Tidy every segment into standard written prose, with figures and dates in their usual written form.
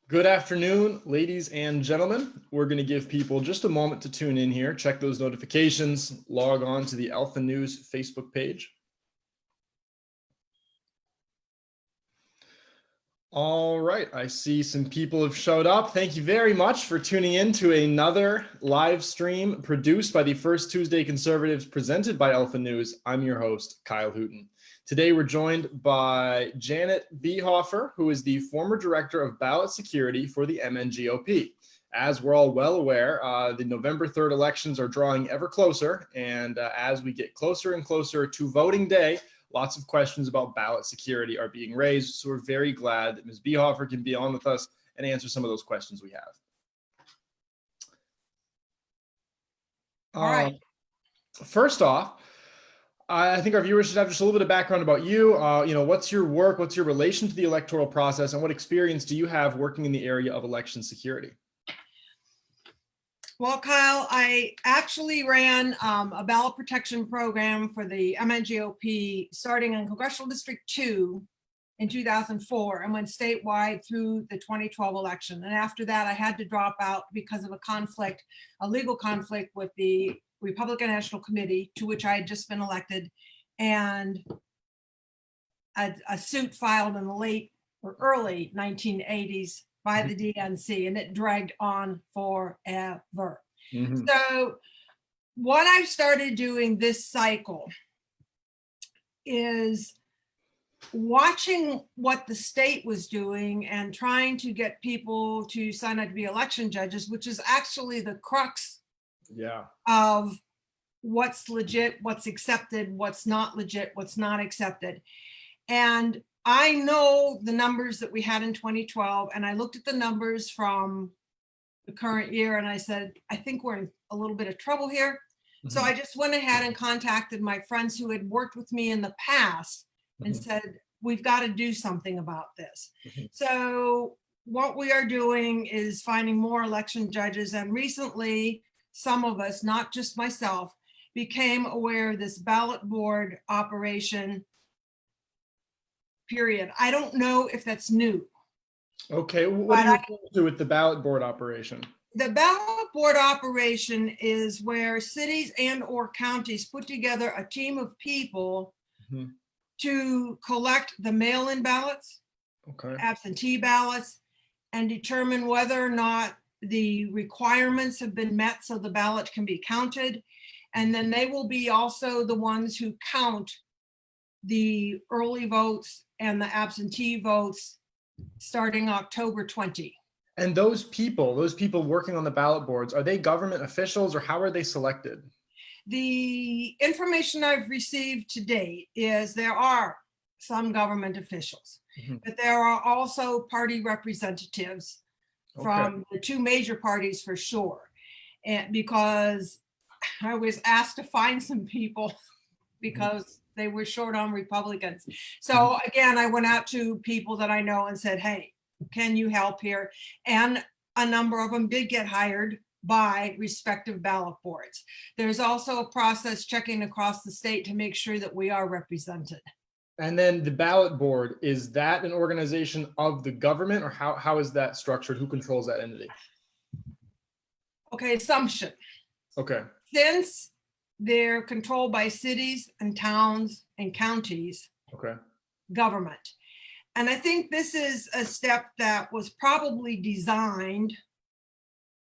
Good afternoon, ladies and gentlemen. We're going to give people just a moment to tune in here, check those notifications, log on to the Alpha News Facebook page. All right, I see some people have showed up. Thank you very much for tuning in to another live stream produced by the First Tuesday Conservatives, presented by Alpha News. I'm your host, Kyle Hooten. Today, we're joined by Janet Beihoffer, who is the former director of ballot security for the MNGOP. As we're all well aware, the November 3rd elections are drawing ever closer, and as we get closer and closer to voting day, lots of questions about ballot security are being raised. So we're very glad that Ms. Beihoffer can be on with us and answer some of those questions we have. All right. First off, I think our viewers should have just a little bit of background about you. What's your work? What's your relation to the electoral process? And what experience do you have working in the area of election security? Well, Kyle, I actually ran a ballot protection program for the MNGOP starting in Congressional District 2 in 2004 and went statewide through the 2012 election. And after that, I had to drop out because of a legal conflict with the Republican National Committee, to which I had just been elected, and a suit filed in the late or early 1980s by the DNC, and it dragged on forever. So what I've started doing this cycle is watching what the state was doing and trying to get people to sign up to be election judges, which is actually the crux of what's legit, what's accepted, what's not legit, what's not accepted. And I know the numbers that we had in 2012, and I looked at the numbers from the current year, and I said, I think we're in a little bit of trouble here. So I just went ahead and contacted my friends who had worked with me in the past and said, we've got to do something about this. So what we are doing is finding more election judges. And recently, some of us, not just myself, became aware of this ballot board operation, period. I don't know if that's new. Okay, what do you do with the ballot board operation? The ballot board operation is where cities and or counties put together a team of people to collect the mail-in ballots, absentee ballots, and determine whether or not the requirements have been met so the ballot can be counted. And then they will be also the ones who count the early votes and the absentee votes starting October 20. And those people working on the ballot boards, are they government officials or how are they selected? The information I've received to date is there are some government officials, but there are also party representatives from the two major parties for sure. And because I was asked to find some people because they were short on Republicans. So again, I went out to people that I know and said, hey, can you help here? And a number of them did get hired by respective ballot boards. There's also a process checking across the state to make sure that we are represented. And then the ballot board, is that an organization of the government, or how is that structured? Who controls that entity? Okay, assumption. Okay. Since they're controlled by cities and towns and counties, government. And I think this is a step that was probably designed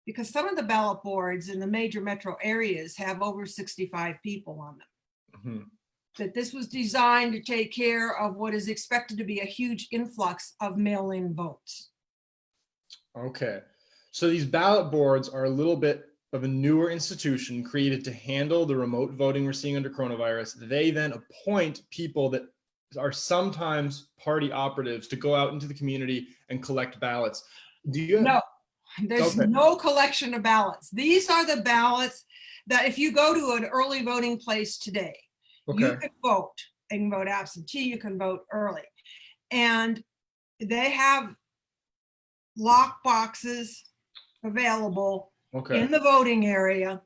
because some of the ballot boards in the major metro areas have over 65 people on them. That this was designed to take care of what is expected to be a huge influx of mail-in votes. Okay, so these ballot boards are a little bit of a newer institution created to handle the remote voting we're seeing under coronavirus. They then appoint people that are sometimes party operatives to go out into the community and collect ballots. Do you? No, there's no collection of ballots. These are the ballots that if you go to an early voting place today, you can vote. You can vote absentee, you can vote early. And they have lock boxes available in the voting area.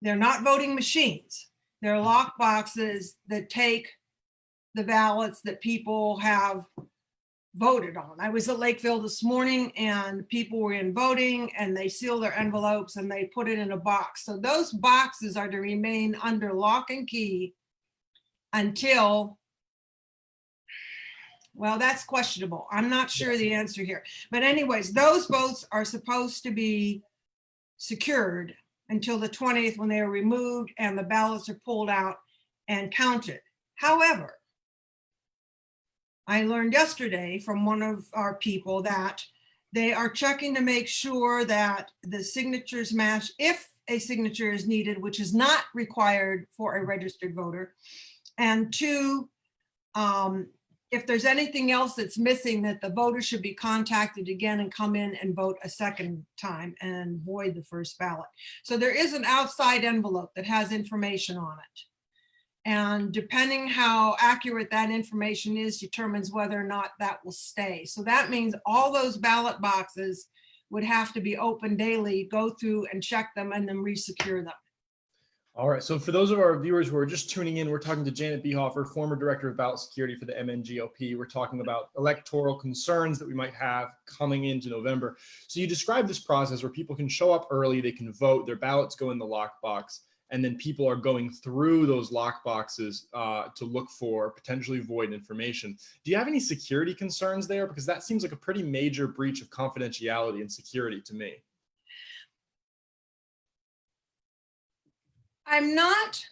They're not voting machines. They're lock boxes that take the ballots that people have voted on. I was at Lakeville this morning and people were in voting and they seal their envelopes and they put it in a box. So those boxes are to remain under lock and key until, well, that's questionable. I'm not sure the answer here. But anyways, those votes are supposed to be secured until the 20th when they are removed and the ballots are pulled out and counted. However, I learned yesterday from one of our people that they are checking to make sure that the signatures match if a signature is needed, which is not required for a registered voter. And two, if there's anything else that's missing, that the voter should be contacted again and come in and vote a second time and void the first ballot. So there is an outside envelope that has information on it. And depending how accurate that information is determines whether or not that will stay. So that means all those ballot boxes would have to be open daily, go through and check them and then re-secure them. All right, so for those of our viewers who are just tuning in, we're talking to Janet Beihoffer, former director of ballot security for the MNGOP. We're talking about electoral concerns that we might have coming into November. So you described this process where people can show up early, they can vote, their ballots go in the lockbox, and then people are going through those lock boxes to look for potentially void information. Do you have any security concerns there? Because that seems like a pretty major breach of confidentiality and security to me. I'm not.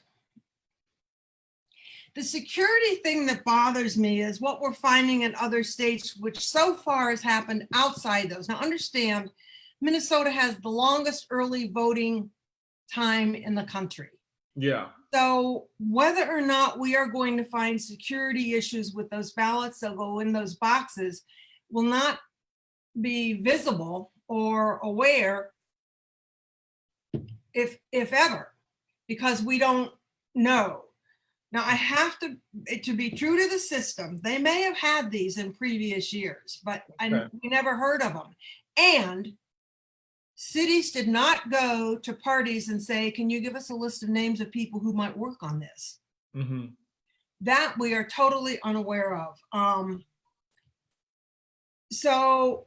The security thing that bothers me is what we're finding in other states, which so far has happened outside those. Now understand, Minnesota has the longest early voting time in the country. Yeah. So whether or not we are going to find security issues with those ballots that go in those boxes will not be visible or aware, if ever, because we don't know. Now I have to be true to the system. They may have had these in previous years, but we never heard of them. And cities did not go to parties and say, can you give us a list of names of people who might work on this? Mm-hmm. That we are totally unaware of. So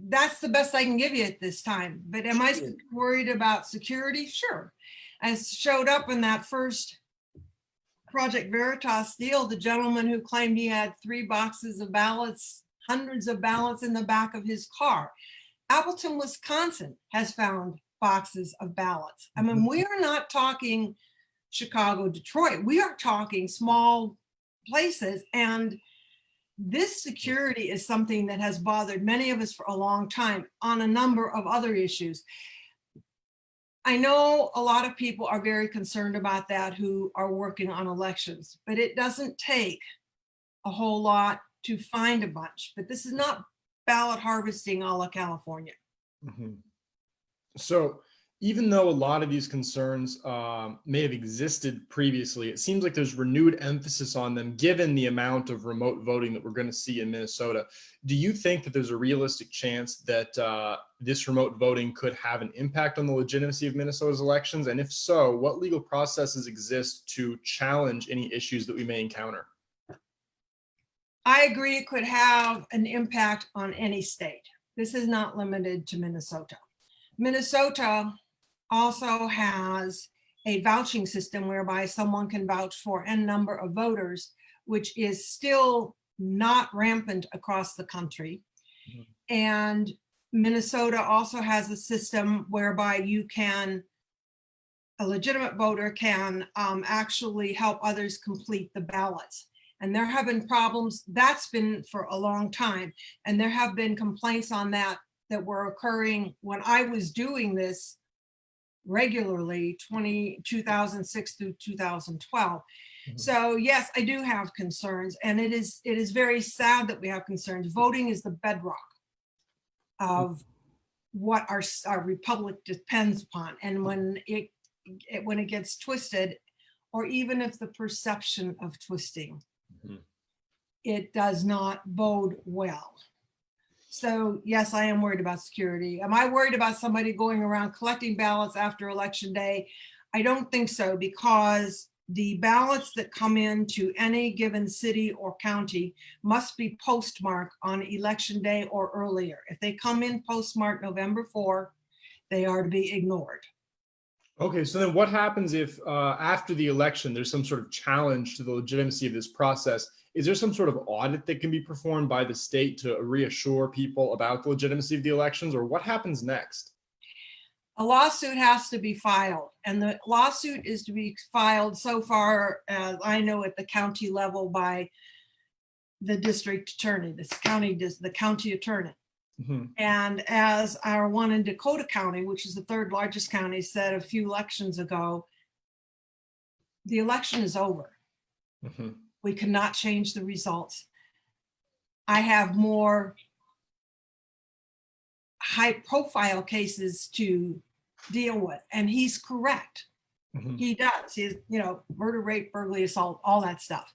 that's the best I can give you at this time. But am I worried about security? Sure. As showed up in that first Project Veritas deal, the gentleman who claimed he had 3 boxes of ballots, hundreds of ballots in the back of his car. Appleton, Wisconsin has found boxes of ballots. I mean, we are not talking Chicago, Detroit. We are talking small places. And this security is something that has bothered many of us for a long time on a number of other issues. I know a lot of people are very concerned about that who are working on elections, but it doesn't take a whole lot to find a bunch. But this is not ballot harvesting a la California. Mm-hmm. So even though a lot of these concerns may have existed previously, it seems like there's renewed emphasis on them given the amount of remote voting that we're going to see in Minnesota. Do you think that there's a realistic chance that this remote voting could have an impact on the legitimacy of Minnesota's elections? And if so, what legal processes exist to challenge any issues that we may encounter? I agree it could have an impact on any state. This is not limited to Minnesota. Minnesota also has a vouching system whereby someone can vouch for n number of voters, which is still not rampant across the country. Mm-hmm. And Minnesota also has a system whereby a legitimate voter can actually help others complete the ballots. And there have been problems, that's been for a long time. And there have been complaints on that were occurring when I was doing this regularly, 2006 through 2012. Mm-hmm. So yes, I do have concerns. And it is very sad that we have concerns. Voting is the bedrock of what our republic depends upon. And when it gets twisted, or even if the perception of twisting, mm-hmm. it does not bode well. So yes, I am worried about security. Am I worried about somebody going around collecting ballots after election day? I don't think so, because the ballots that come into any given city or county must be postmarked on election day or earlier. If they come in postmarked November 4, they are to be ignored. Okay, so then what happens if after the election, there's some sort of challenge to the legitimacy of this process? Is there some sort of audit that can be performed by the state to reassure people about the legitimacy of the elections, or what happens next? A lawsuit has to be filed, and the lawsuit is to be filed, so far as I know, at the county level by the district attorney, the county attorney. Mm-hmm. And as our one in Dakota County, which is the third largest county, said a few elections ago, the election is over. Mm-hmm. We cannot change the results. I have more high profile cases to deal with, and he's correct. Mm-hmm. He does. He's, murder, rape, burglary, assault, all that stuff.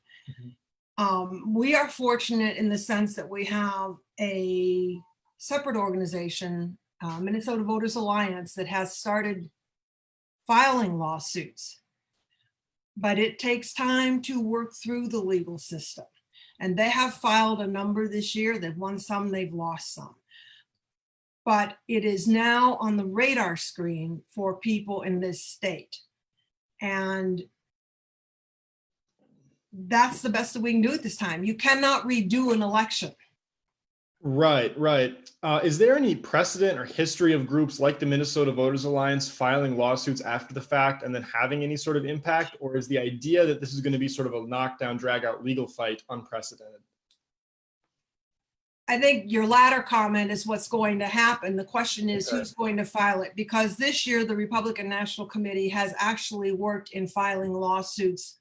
Mm-hmm. We are fortunate in the sense that we have a separate organization, Minnesota Voters Alliance, that has started filing lawsuits, but it takes time to work through the legal system. And they have filed a number this year. They've won some, they've lost some. But it is now on the radar screen for people in this state. And that's the best that we can do at this time. You cannot redo an election. Right. Is there any precedent or history of groups like the Minnesota Voters Alliance filing lawsuits after the fact and then having any sort of impact? Or is the idea that this is going to be sort of a knockdown, drag out legal fight unprecedented? I think your latter comment is what's going to happen. The question is who's going to file it, because this year the Republican National Committee has actually worked in filing lawsuits.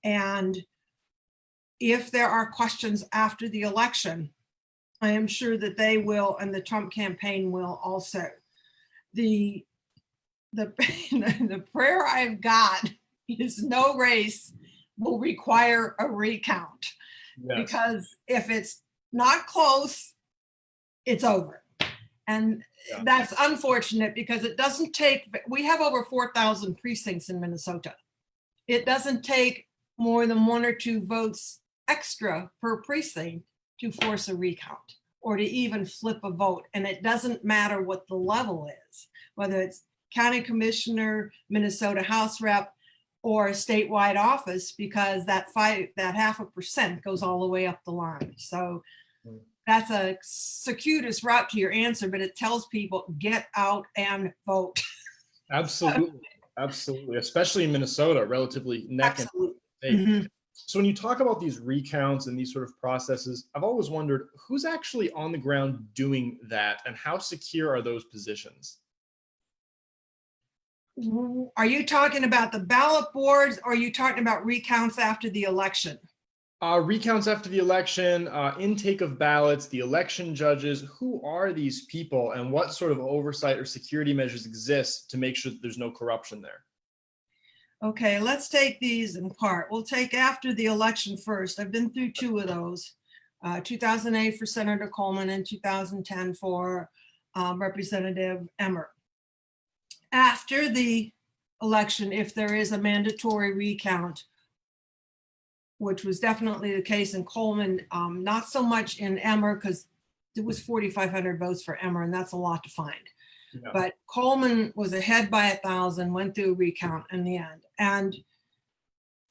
And if there are questions after the election, I am sure that they will, and the Trump campaign will also. The prayer I've got is no race will require a recount. Yes. Because if it's not close, it's over. And that's unfortunate, because it doesn't take, we have over 4,000 precincts in Minnesota. It doesn't take more than 1 or 2 votes extra per precinct to force a recount or to even flip a vote. And it doesn't matter what the level is, whether it's county commissioner, Minnesota House rep, or a statewide office, because that 0.5% goes all the way up the line. So that's a circuitous route to your answer, but it tells people get out and vote. Absolutely. Especially in Minnesota, relatively neck and state. Mm-hmm. So when you talk about these recounts and these sort of processes, I've always wondered who's actually on the ground doing that, and how secure are those positions? Are you talking about the ballot boards, or are you talking about recounts after the election? Recounts after the election, intake of ballots, the election judges. Who are these people, and what sort of oversight or security measures exist to make sure that there's no corruption there? Okay, let's take these in part. We'll take after the election first. I've been through 2 of those, 2008 for Senator Coleman and 2010 for Representative Emmer. After the election, if there is a mandatory recount, which was definitely the case in Coleman, not so much in Emmer, because it was 4,500 votes for Emmer, and that's a lot to find. Yeah. But Coleman was ahead by 1,000, went through a recount in the end. And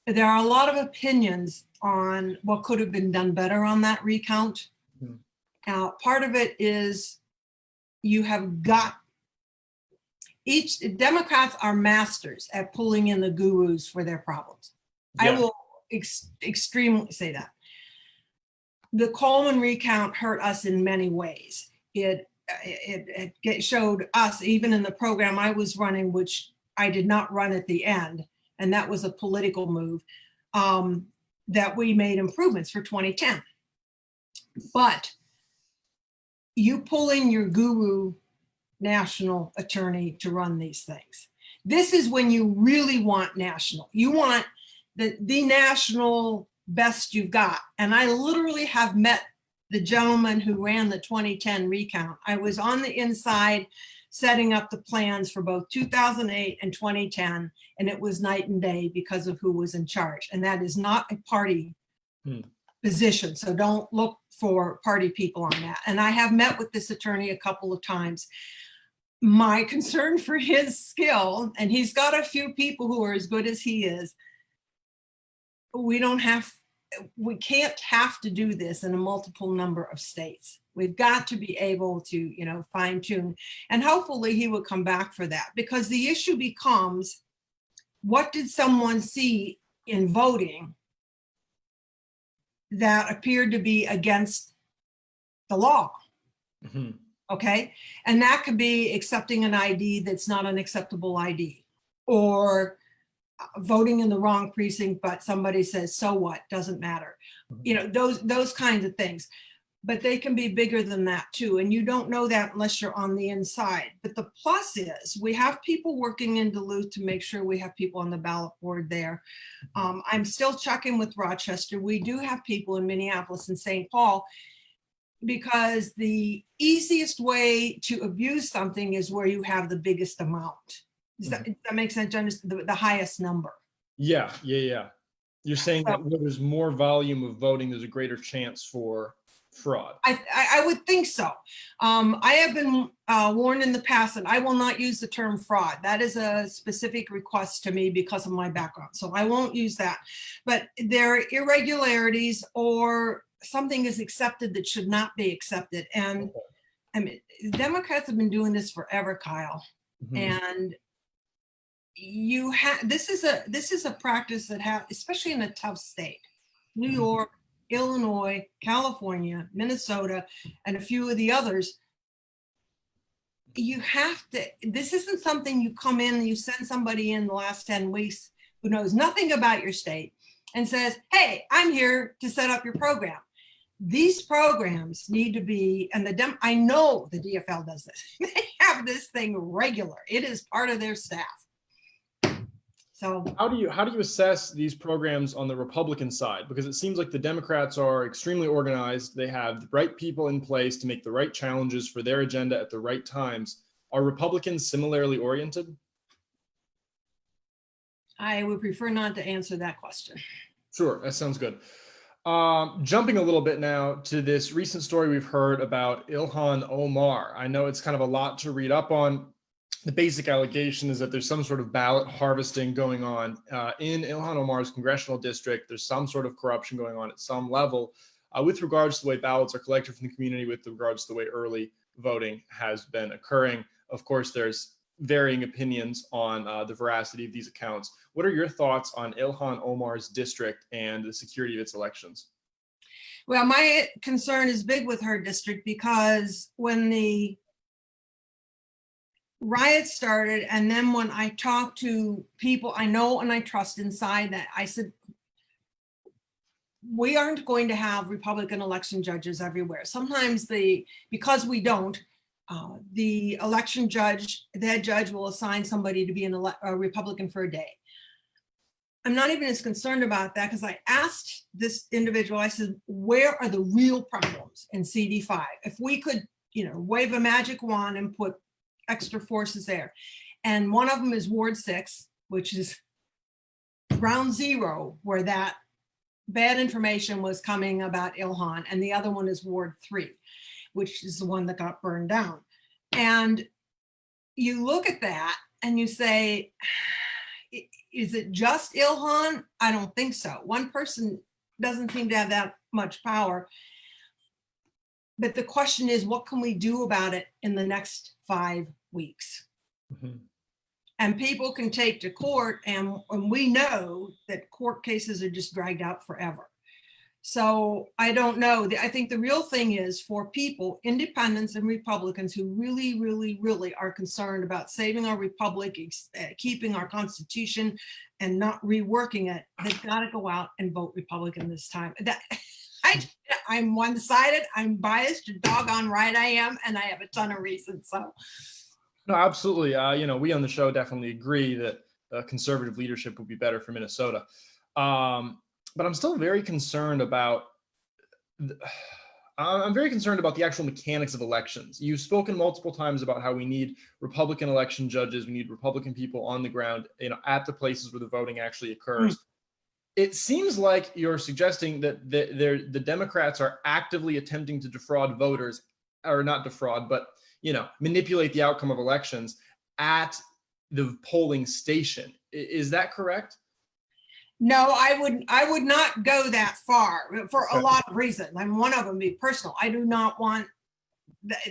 there are a lot of opinions on what could have been done better on that recount. Mm-hmm. Part of it is you have got, Democrats are masters at pulling in the gurus for their problems. Yeah. I will extremely say that. The Coleman recount hurt us in many ways. It showed us, even in the program I was running, which I did not run at the end, and that was a political move, that we made improvements for 2010. But you pull in your guru national attorney to run these things. This is when you really want national. You want the national best you've got. And I literally have met the gentleman who ran the 2010 recount. I was on the inside setting up the plans for both 2008 and 2010, and it was night and day because of who was in charge. And that is not a party position, so don't look for party people on that. And I have met with this attorney a couple of times. My concern for his skill, and he's got a few people who are as good as he is, we can't have to do this in a multiple number of states. We've got to be able to, fine tune, and hopefully he will come back for that, because the issue becomes, what did someone see in voting that appeared to be against the law? Mm-hmm. Okay. And that could be accepting an ID that's not an acceptable ID, or voting in the wrong precinct, but somebody says, so what, doesn't matter. Those kinds of things. But they can be bigger than that too. And you don't know that unless you're on the inside. But the plus is we have people working in Duluth to make sure we have people on the ballot board there. I'm still checking with Rochester. We do have people in Minneapolis and St. Paul, because the easiest way to abuse something is where you have the biggest amount. Does that make sense? The highest number. Yeah. You're saying that where there's more volume of voting, there's a greater chance for fraud. I would think so. I have been warned in the past that I will not use the term fraud. That is a specific request to me because of my background. So I won't use that. But there are irregularities, or something is accepted that should not be accepted. And I mean, Democrats have been doing this forever, Kyle. Mm-hmm. And this is a practice that especially in a tough state, New York, Illinois, California, Minnesota, and a few of the others. This isn't something you come in and you send somebody in the last 10 weeks who knows nothing about your state and says, hey, I'm here to set up your program. These programs need to be, and I know the DFL does this. They have this thing regular. It is part of their staff. So how do you assess these programs on the Republican side? Because it seems like the Democrats are extremely organized. They have the right people in place to make the right challenges for their agenda at the right times. Are Republicans similarly oriented? I would prefer not to answer that question. Sure, that sounds good. Jumping a little bit now to this recent story we've heard about Ilhan Omar. I know it's kind of a lot to read up on. The basic allegation is that there's some sort of ballot harvesting going on in Ilhan Omar's congressional district. There's some sort of corruption going on at some level with regards to the way ballots are collected from the community, with regards to the way early voting has been occurring. Of course, there's varying opinions on the veracity of these accounts. What are your thoughts on Ilhan Omar's district and the security of its elections? Well, my concern is big with her district, because when the riots started, and then when I talked to people I know and I trust inside that, I said, we aren't going to have Republican election judges everywhere. Sometimes because we don't, the election judge, the head judge, will assign somebody to be a Republican for a day. I'm not even as concerned about that, because I asked this individual, I said, where are the real problems in CD5? If we could, wave a magic wand and put extra forces there. And one of them is Ward 6, which is ground zero, where that bad information was coming about Ilhan. And the other one is Ward 3, which is the one that got burned down. And you look at that and you say, is it just Ilhan? I don't think so. One person doesn't seem to have that much power. But the question is, what can we do about it in the next 5 weeks? Mm-hmm. And people can take to court, and we know that court cases are just dragged out forever. So I don't know. I think the real thing is for people, independents and Republicans, who really, really, really are concerned about saving our republic, keeping our Constitution, and not reworking it, they've got to go out and vote Republican this time. I'm one-sided, I'm biased, you're doggone right I am, and I have a ton of reasons. So, no, absolutely. We on the show definitely agree that conservative leadership would be better for Minnesota. But I'm still very concerned about, I'm very concerned about the actual mechanics of elections. You've spoken multiple times about how we need Republican election judges, we need Republican people on the ground, at the places where the voting actually occurs. It seems like you're suggesting that the Democrats are actively attempting to defraud voters, or not defraud, but manipulate the outcome of elections at the polling station. Is that correct? No, I would not go that far for a lot of reasons. I mean, one of them be personal. I do not want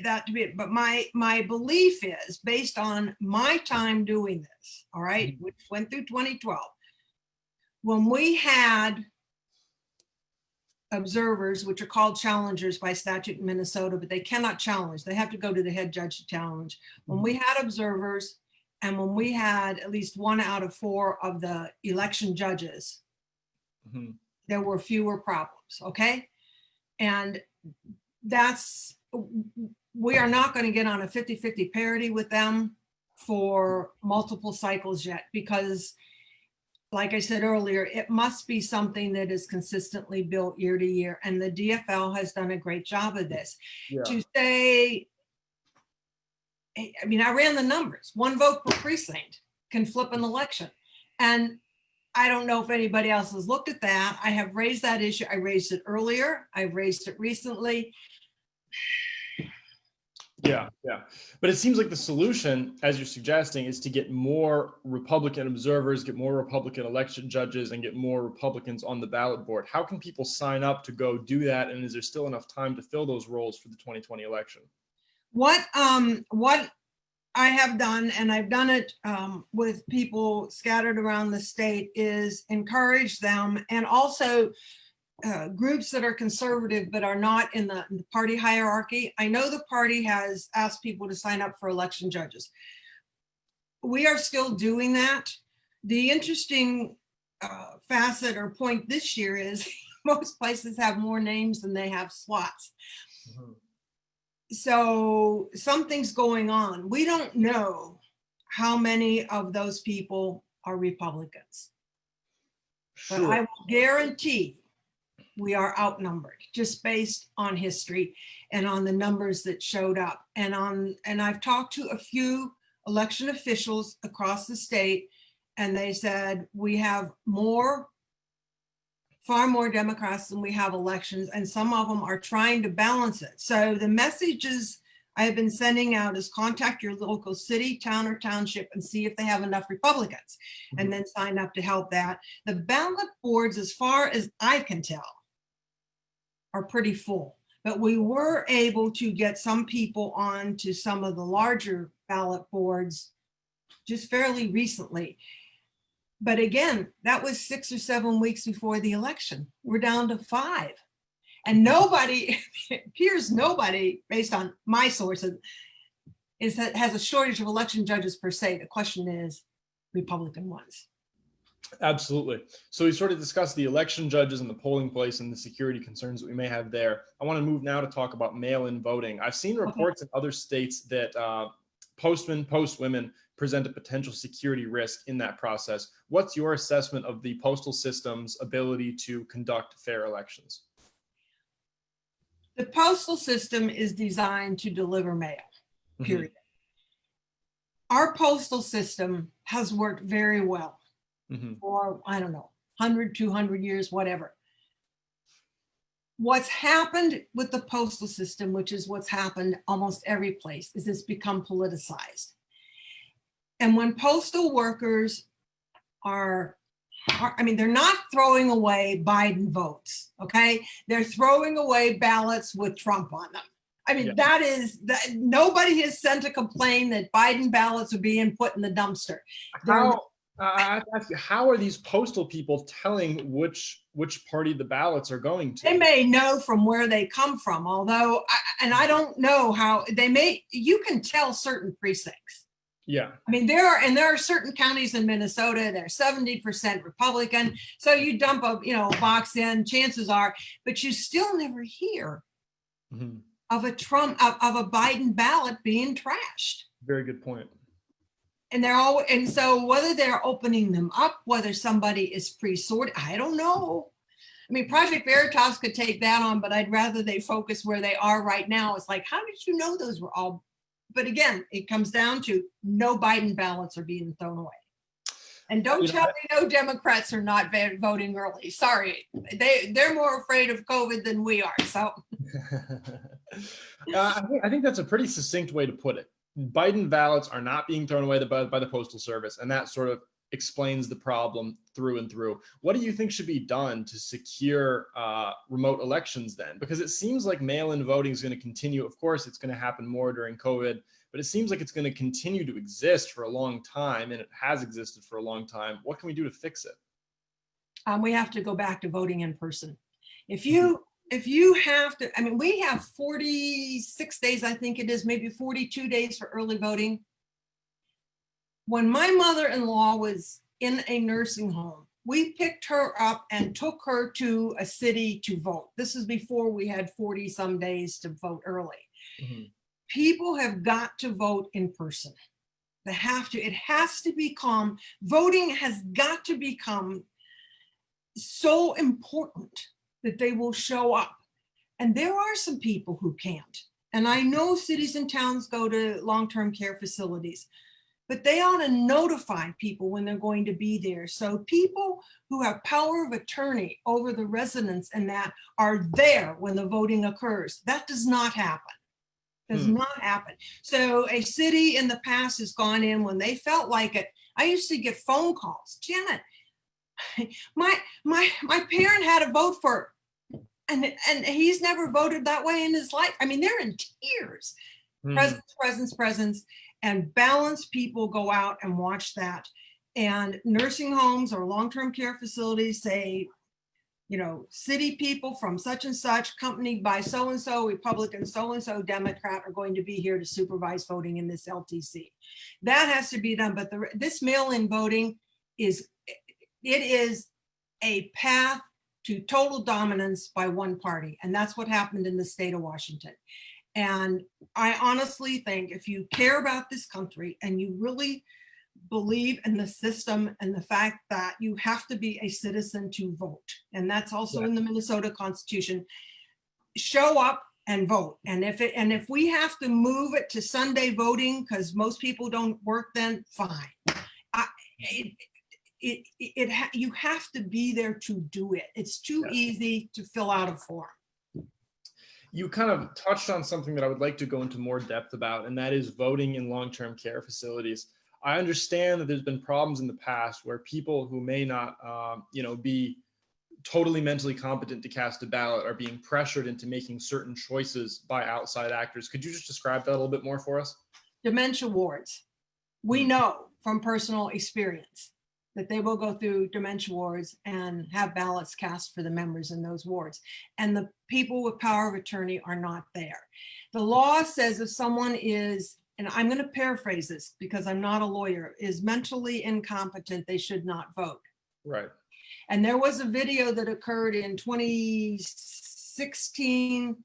that to be it. But my belief is, based on my time doing this, all right, which went through 2012, when we had observers, which are called challengers by statute in Minnesota, but they cannot challenge. They have to go to the head judge to challenge. When we had observers, and when we had at least 1 out of 4 of the election judges, there were fewer problems, okay? And we are not going to get on a 50-50 parity with them for multiple cycles yet, because like I said earlier, it must be something that is consistently built year to year. And the DFL has done a great job of this. Yeah. To say, I mean, I ran the numbers. 1 vote per precinct can flip an election. And I don't know if anybody else has looked at that. I have raised that issue. I raised it earlier. I raised it recently. Yeah. But it seems like the solution, as you're suggesting, is to get more Republican observers, get more Republican election judges, and get more Republicans on the ballot board. How can people sign up to go do that? And is there still enough time to fill those roles for the 2020 election? What I have done, and I've done it with people scattered around the state, is encourage them, and also groups that are conservative but are not in the party hierarchy. I know the party has asked people to sign up for election judges. We are still doing that. The interesting facet or point this year is most places have more names than they have slots. So something's going on. We don't know how many of those people are Republicans. Sure. But I will guarantee we are outnumbered, just based on history and on the numbers that showed up. And I've talked to a few election officials across the state, and they said we have far more Democrats than we have elections, and some of them are trying to balance it. So the messages I have been sending out is contact your local city, town, or township and see if they have enough Republicans, and then sign up to help that. The ballot boards, as far as I can tell, are pretty full, but we were able to get some people on to some of the larger ballot boards just fairly recently. But again, that was 6 or 7 weeks before the election. We're down to 5. And nobody, it appears nobody, based on my sources, has a shortage of election judges per se. The question is Republican ones. Absolutely. So we sort of discussed the election judges and the polling place and the security concerns that we may have there. I want to move now to talk about mail-in voting. I've seen reports in other states that postmen, postwomen present a potential security risk in that process. What's your assessment of the postal system's ability to conduct fair elections? The postal system is designed to deliver mail, period. Our postal system has worked very well for, I don't know, 100, 200 years, whatever. What's happened with the postal system, which is what's happened almost every place, is it's become politicized. And when postal workers are, I mean, they're not throwing away Biden votes, okay? They're throwing away ballots with Trump on them. I mean, nobody has sent a complaint that Biden ballots are being put in the dumpster. How are these postal people telling which party the ballots are going to? They may know from where they come from, although, and I don't know how you can tell certain precincts. Yeah. I mean, there are certain counties in Minnesota that are 70% Republican. So you dump a box in, chances are, but you still never hear of a Biden ballot being trashed. Very good point. And so whether they're opening them up, whether somebody is pre-sorted, I don't know. I mean, Project Veritas could take that on, but I'd rather they focus where they are right now. It's like, how did you know those were all? But again, it comes down to no Biden ballots are being thrown away. And don't tell me no Democrats are not voting early. Sorry, they're more afraid of COVID than we are. So I think that's a pretty succinct way to put it. Biden ballots are not being thrown away by the Postal Service, and that sort of explains the problem through and through. What do you think should be done to secure remote elections then? Because it seems like mail-in voting is going to continue. Of course, it's going to happen more during COVID, but it seems like it's going to continue to exist for a long time, and it has existed for a long time. What can we do to fix it? We have to go back to voting in person. If you have to, I mean, we have 46 days, I think it is, maybe 42 days for early voting. When my mother-in-law was in a nursing home, we picked her up and took her to a city to vote. This is before we had 40 some days to vote early. Mm-hmm. People have got to vote in person. They have to, it has to become, voting has got to become so important that they will show up. And there are some people who can't. And I know cities and towns go to long-term care facilities, but they ought to notify people when they're going to be there. So people who have power of attorney over the residents and that are there when the voting occurs. That does not happen. Does not happen. So a city in the past has gone in when they felt like it. I used to get phone calls. Janet, my parent had a vote for, and he's never voted that way in his life. I mean, they're in tears. Presence, and balanced people go out and watch that. And nursing homes or long-term care facilities say, you know, city people from such and such, accompanied by so-and-so Republican, so-and-so Democrat are going to be here to supervise voting in this LTC. That has to be done. But this mail-in voting it is a path to total dominance by one party. And that's what happened in the state of Washington. And I honestly think if you care about this country and you really believe in the system and the fact that you have to be a citizen to vote, and that's also in the Minnesota Constitution, show up and vote. And if we have to move it to Sunday voting because most people don't work, then fine. You have to be there to do it. It's too easy to fill out a form. You kind of touched on something that I would like to go into more depth about, and that is voting in long-term care facilities. I understand that there's been problems in the past where people who may not, be totally mentally competent to cast a ballot are being pressured into making certain choices by outside actors. Could you just describe that a little bit more for us? Dementia wards. We know from personal experience that they will go through dementia wards and have ballots cast for the members in those wards. And the people with power of attorney are not there. The law says if someone is, and I'm going to paraphrase this because I'm not a lawyer, is mentally incompetent, they should not vote. Right. And there was a video that occurred in 2016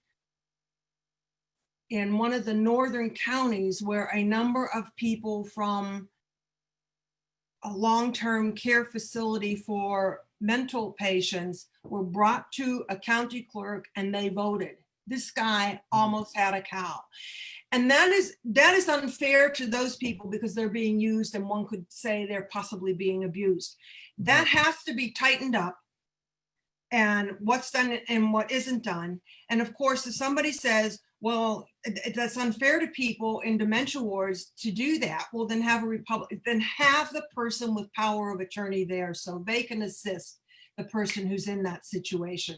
in one of the northern counties where a number of people from a long-term care facility for mental patients were brought to a county clerk and they voted. This guy almost had a cow. And that is unfair to those people because they're being used, and one could say they're possibly being abused. That has to be tightened up, and what's done and what isn't done. And of course, if somebody says, well, that's unfair to people in dementia wards to do that, well, then have the person with power of attorney there so they can assist the person who's in that situation.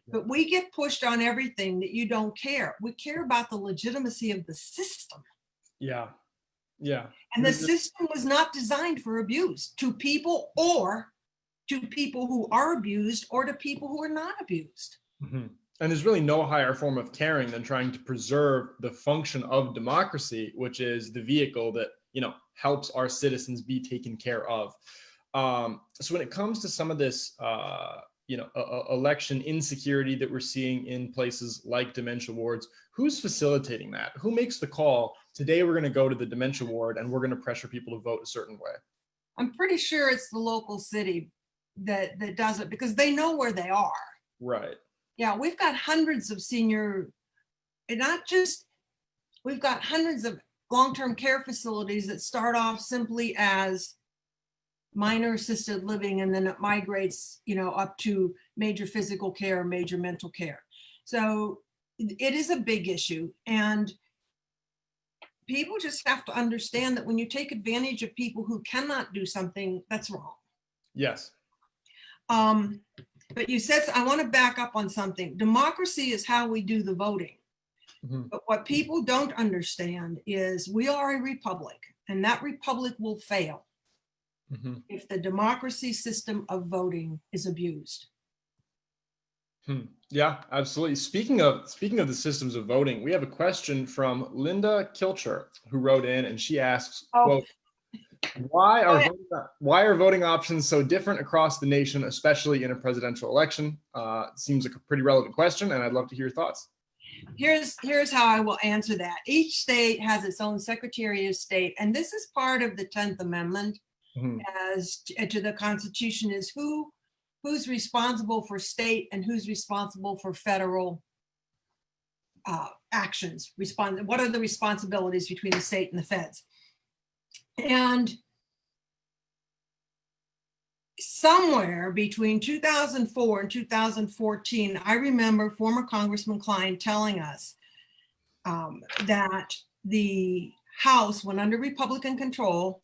But we get pushed on everything that you don't care. We care about the legitimacy of the system. Yeah. And the system was not designed for abuse to people or to people who are abused or to people who are not abused. Mm-hmm. And there's really no higher form of caring than trying to preserve the function of democracy, which is the vehicle that, helps our citizens be taken care of. So when it comes to some of this, election insecurity that we're seeing in places like dementia wards, who's facilitating that? Who makes the call? Today, we're going to go to the dementia ward and we're going to pressure people to vote a certain way. I'm pretty sure it's the local city that does it because they know where they are. Right. Yeah, we've got hundreds of senior, and not just, we've got hundreds of long-term care facilities that start off simply as minor assisted living, and then it migrates, up to major physical care, major mental care. So it is a big issue, and people just have to understand that when you take advantage of people who cannot do something, that's wrong. Yes. But you said, I want to back up on something. Democracy is how we do the voting. Mm-hmm. But what people don't understand is we are a republic, and that republic will fail if the democracy system of voting is abused. Yeah, absolutely. Speaking of the systems of voting, we have a question from Linda Kilcher, who wrote in, and she asks, quote, why are voting options so different across the nation, especially in a presidential election? Seems like a pretty relevant question, and I'd love to hear your thoughts. Here's how I will answer that. Each state has its own Secretary of State, and this is part of the 10th Amendment as to the Constitution, is who's responsible for state and who's responsible for federal actions. What are the responsibilities between the state and the feds? And somewhere between 2004 and 2014, I remember former Congressman Klein telling us that the House, when under Republican control,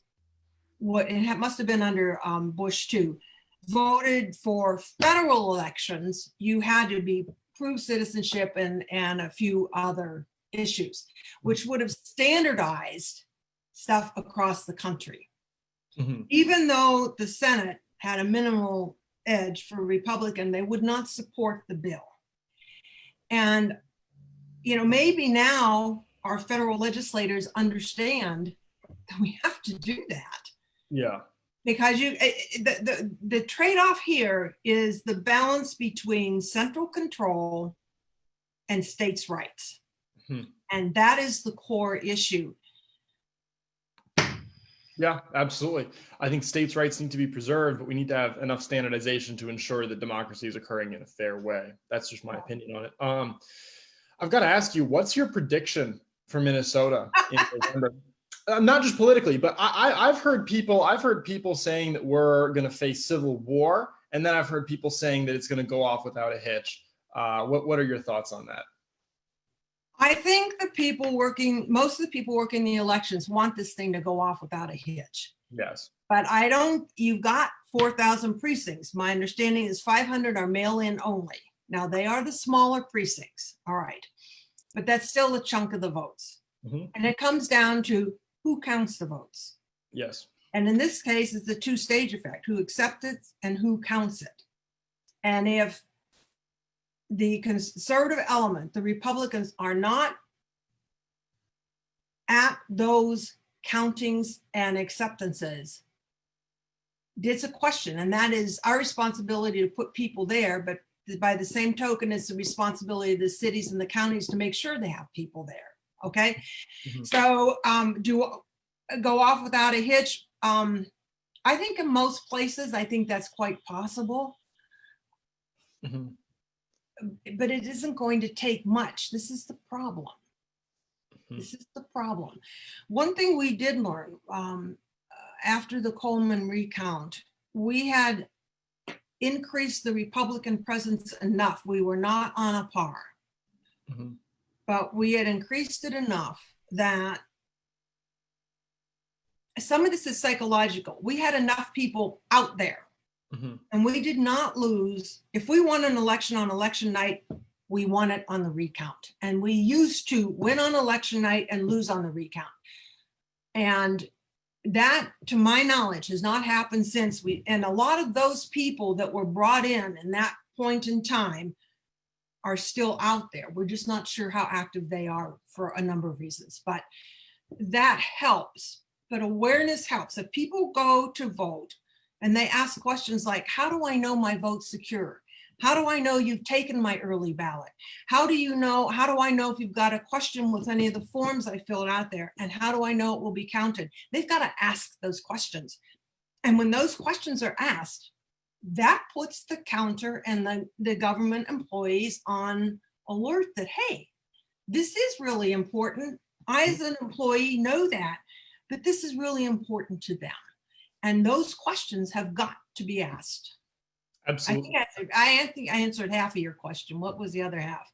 it must have been under Bush too, voted for federal elections, you had to be proved citizenship and a few other issues, which would have standardized stuff across the country. Even though the Senate had a minimal edge for Republican, they would not support the bill. And, maybe now our federal legislators understand that we have to do that. Yeah. Because the trade-off here is the balance between central control and states' rights. And that is the core issue. Yeah, absolutely. I think states' rights need to be preserved, but we need to have enough standardization to ensure that democracy is occurring in a fair way. That's just my opinion on it. I've got to ask you, what's your prediction for Minnesota in November? Not just politically, but I've heard people saying that we're going to face civil war, and then I've heard people saying that it's going to go off without a hitch. What are your thoughts on that? I think most of the people working the elections want this thing to go off without a hitch. Yes. But you've got 4,000 precincts. My understanding is 500 are mail-in only. Now they are the smaller precincts. All right. But that's still a chunk of the votes. And it comes down to who counts the votes. Yes. And in this case, it's the two-stage effect, who accepts it and who counts it. And if the conservative element, the Republicans, are not at those countings and acceptances, it's a question. And that is our responsibility to put people there. But by the same token, it's the responsibility of the cities and the counties to make sure they have people there. Okay. So do go off without a hitch? I think in most places, I think that's quite possible. But it isn't going to take much. This is the problem. This is the problem. One thing we did learn after the Coleman recount, we had increased the Republican presence enough. We were not on a par, but we had increased it enough that some of this is psychological. We had enough people out there. And we did not lose. If we won an election on election night, we won it on the recount. And we used to win on election night and lose on the recount. And that, to my knowledge, has not happened since and a lot of those people that were brought in that point in time are still out there. We're just not sure how active they are for a number of reasons, but that helps. But awareness helps. If people go to vote, and they ask questions like, how do I know my vote's secure? How do I know you've taken my early ballot? How do I know if you've got a question with any of the forms I filled out there? And how do I know it will be counted? They've got to ask those questions. And when those questions are asked, that puts the counter and the government employees on alert that, hey, this is really important. I, as an employee, know that, but this is really important to them. And those questions have got to be asked. Absolutely. I think I answered half of your question. What was the other half?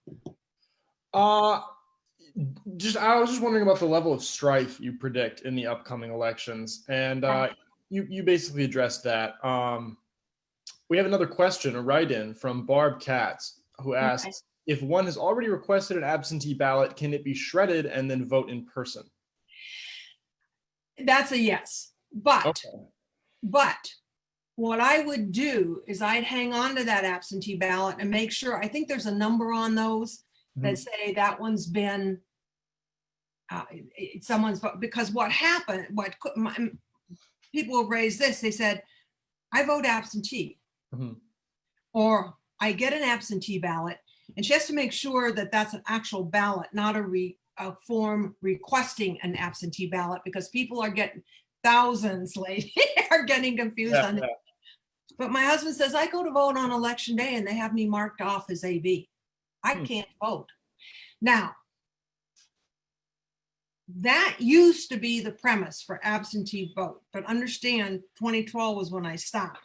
I was just wondering about the level of strife you predict in the upcoming elections, and you basically addressed that. We have another question, a write-in from Barb Katz, who asks, if one has already requested an absentee ballot, can it be shredded and then vote in person? That's a yes, but what I would do is I'd hang on to that absentee ballot and make sure, I think there's a number on those that say that one's been someone's, because what happened, people have raised this, they said, I vote absentee, or I get an absentee ballot, and she has to make sure that that's an actual ballot, not a form requesting an absentee ballot, because people are getting thousands lately are getting confused on it. But my husband says, I go to vote on election day and they have me marked off as AB. I can't vote. Now, that used to be the premise for absentee vote, but understand 2012 was when I stopped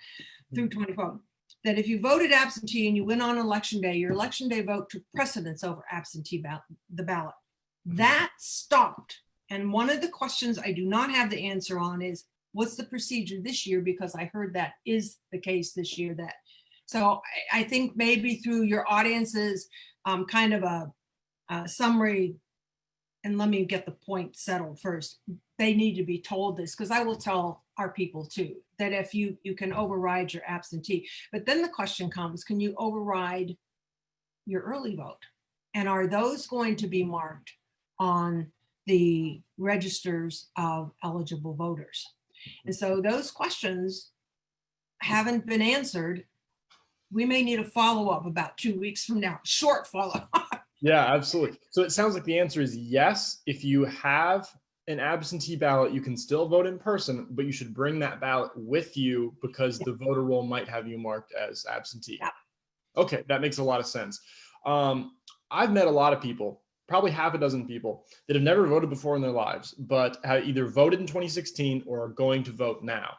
through 2012, that if you voted absentee and you went on election day, your election day vote took precedence over absentee the ballot. That stopped. And one of the questions I do not have the answer on is, what's the procedure this year? Because I heard that is the case this year. So I think maybe through your audience's kind of a summary, and let me get the point settled first. They need to be told this, because I will tell our people too, that if you can override your absentee, but then the question comes, can you override your early vote? And are those going to be marked on the registers of eligible voters? And so those questions haven't been answered. We may need a follow-up about 2 weeks from now, short follow-up. Yeah, absolutely. So it sounds like the answer is yes. If you have an absentee ballot, you can still vote in person, but you should bring that ballot with you because the voter roll might have you marked as absentee. Yeah. Okay, that makes a lot of sense. I've met a lot of people, probably half a dozen people, that have never voted before in their lives, but have either voted in 2016 or are going to vote now.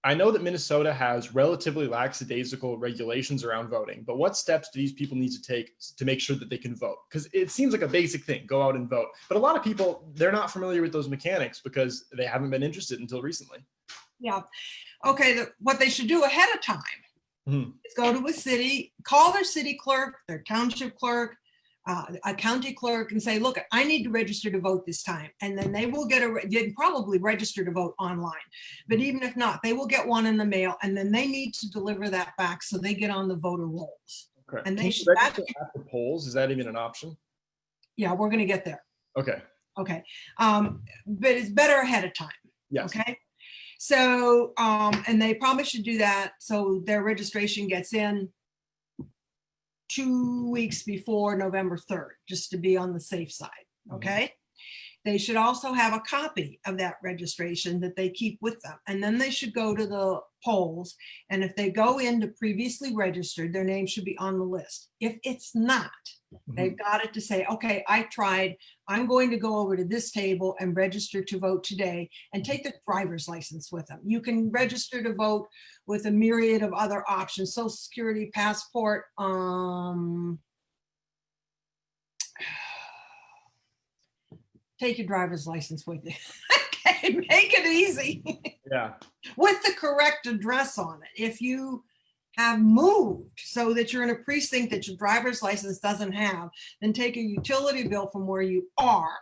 I know that Minnesota has relatively lackadaisical regulations around voting, but what steps do these people need to take to make sure that they can vote? Because it seems like a basic thing, go out and vote. But a lot of people, they're not familiar with those mechanics because they haven't been interested until recently. Yeah. Okay, what they should do ahead of time is go to a city, call their city clerk, their township clerk, a county clerk, and say, look, I need to register to vote this time. And then they will get they probably register to vote online. But even if not, they will get one in the mail, and then they need to deliver that back so they get on the voter rolls. Okay. And they should register at the polls. Is that even an option? Yeah, we're going to get there. Okay. Okay. But it's better ahead of time. Yes. Okay. So, and they probably should do that so their registration gets in 2 weeks before November 3rd, just to be on the safe side, okay? They should also have a copy of that registration that they keep with them. And then they should go to the polls. And if they go into previously registered, their name should be on the list. If it's not, they've got it to say, okay, I tried, I'm going to go over to this table and register to vote today, and take their driver's license with them. You can register to vote with a myriad of other options, Social Security, passport, take your driver's license with you. Okay, make it easy. Yeah. With the correct address on it. If you have moved so that you're in a precinct that your driver's license doesn't have, then take a utility bill from where you are,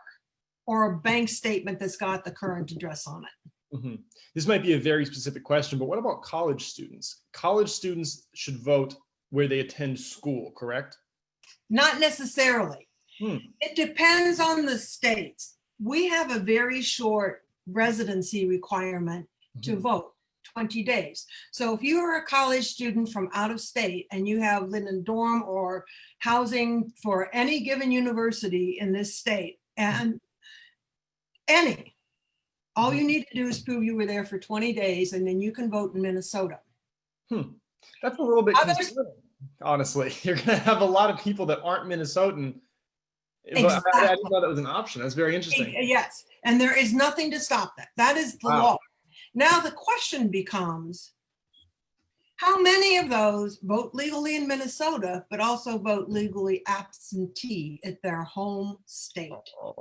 or a bank statement that's got the current address on it. This might be a very specific question, but what about college students? College students should vote where they attend school, correct? Not necessarily. It depends on the states. We have a very short residency requirement to vote, 20 days. So if you are a college student from out of state and you have lived in a dorm or housing for any given university in this state, and all you need to do is prove you were there for 20 days, and then you can vote in Minnesota. That's a little bit Others, concerning, honestly. You're going to have a lot of people that aren't Minnesotan. But exactly. I didn't know that was an option. That's very interesting. Yes, and there is nothing to stop that. That is the Wow. law. Now the question becomes, how many of those vote legally in Minnesota, but also vote legally absentee at their home state?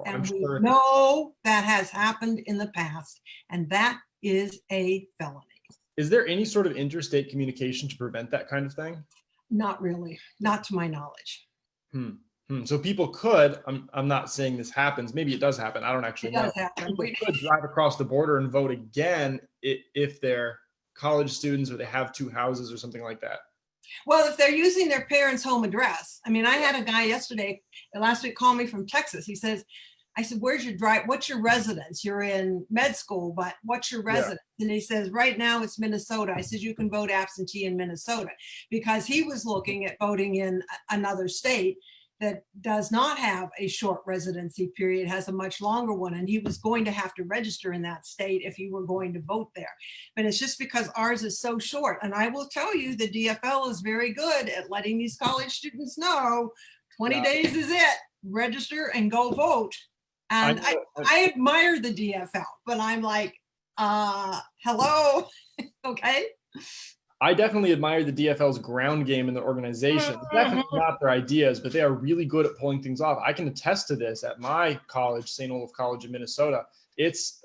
And we know that has happened in the past, and that is a felony. Is there any sort of interstate communication to prevent that kind of thing? Not really, not to my knowledge. So people could, I'm not saying this happens, maybe it does happen, I don't actually know. People could drive across the border and vote again if they're college students or they have two houses or something like that. Well, if they're using their parents' home address. I mean, I had a guy last week call me from Texas. He says, I said, what's your residence? You're in med school, but what's your residence? Yeah. And he says, right now it's Minnesota. I said, you can vote absentee in Minnesota, because he was looking at voting in another state that does not have a short residency period, has a much longer one. And he was going to have to register in that state if he were going to vote there. But it's just because ours is so short. And I will tell you, the DFL is very good at letting these college students know 20 days is it, register and go vote. And I admire the DFL, but I'm like, hello, okay. I definitely admire the DFL's ground game in the organization. Definitely not their ideas, but they are really good at pulling things off. I can attest to this at my college, St. Olaf College in Minnesota. It's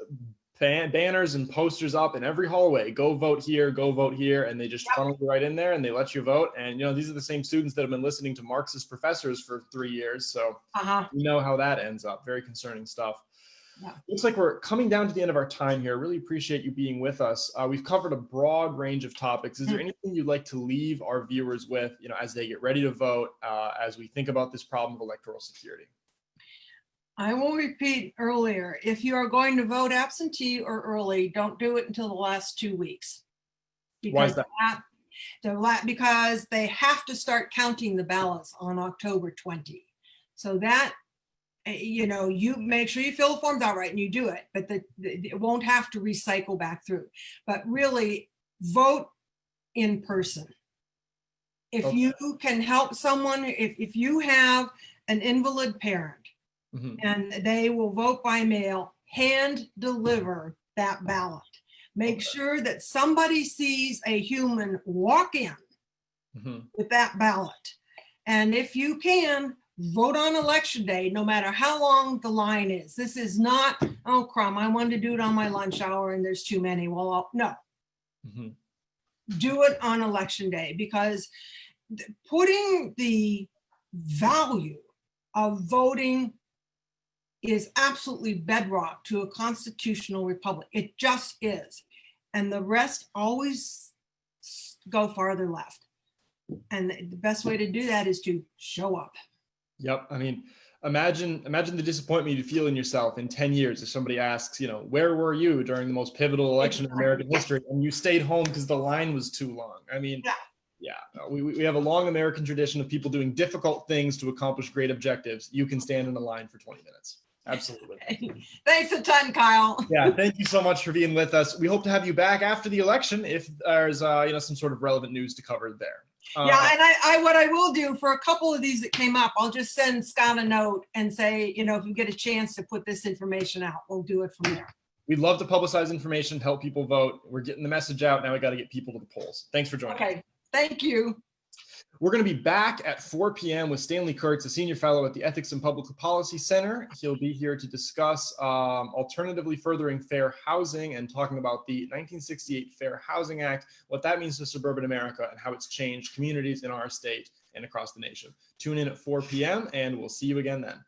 banners and posters up in every hallway. Go vote here, and they just funnel you right in there and they let you vote. And these are the same students that have been listening to Marxist professors for 3 years, so you know how that ends up. Very concerning stuff. Yeah. Looks like we're coming down to the end of our time here. Really appreciate you being with us. We've covered a broad range of topics. Is there anything you'd like to leave our viewers with, as they get ready to vote, as we think about this problem of electoral security? I will repeat earlier, if you are going to vote absentee or early, don't do it until the last 2 weeks. Why is that? Because they have to start counting the ballots on October 20. So that, you make sure you fill the forms out right and you do it, but it won't have to recycle back through. But really, vote in person. If you can help someone, if you have an invalid parent, and they will vote by mail, hand deliver that ballot. Make sure that somebody sees a human walk in with that ballot. And if you can, vote on election day, no matter how long the line is. This is not, oh, crumb, I wanted to do it on my lunch hour and there's too many. Well, no. Do it on election day, because putting the value of voting is absolutely bedrock to a constitutional republic. It just is. And the rest always go farther left. And the best way to do that is to show up. Yep. I mean, imagine the disappointment you feel in yourself in 10 years if somebody asks, where were you during the most pivotal election in American history, and you stayed home because the line was too long. I mean, we have a long American tradition of people doing difficult things to accomplish great objectives. You can stand in a line for 20 minutes. Absolutely. Thanks a ton, Kyle. Yeah, thank you so much for being with us. We hope to have you back after the election if there's some sort of relevant news to cover there. And what I will do for a couple of these that came up, I'll just send Scott a note and say, if you get a chance to put this information out, we'll do it from there. We'd love to publicize information to help people vote. We're getting the message out. Now we got to get people to the polls. Thanks for joining. Okay, thank you. We're going to be back at 4 p.m. with Stanley Kurtz, a senior fellow at the Ethics and Public Policy Center. He'll be here to discuss alternatively furthering fair housing and talking about the 1968 Fair Housing Act, what that means to suburban America, and how it's changed communities in our state and across the nation. Tune in at 4 p.m. and we'll see you again then.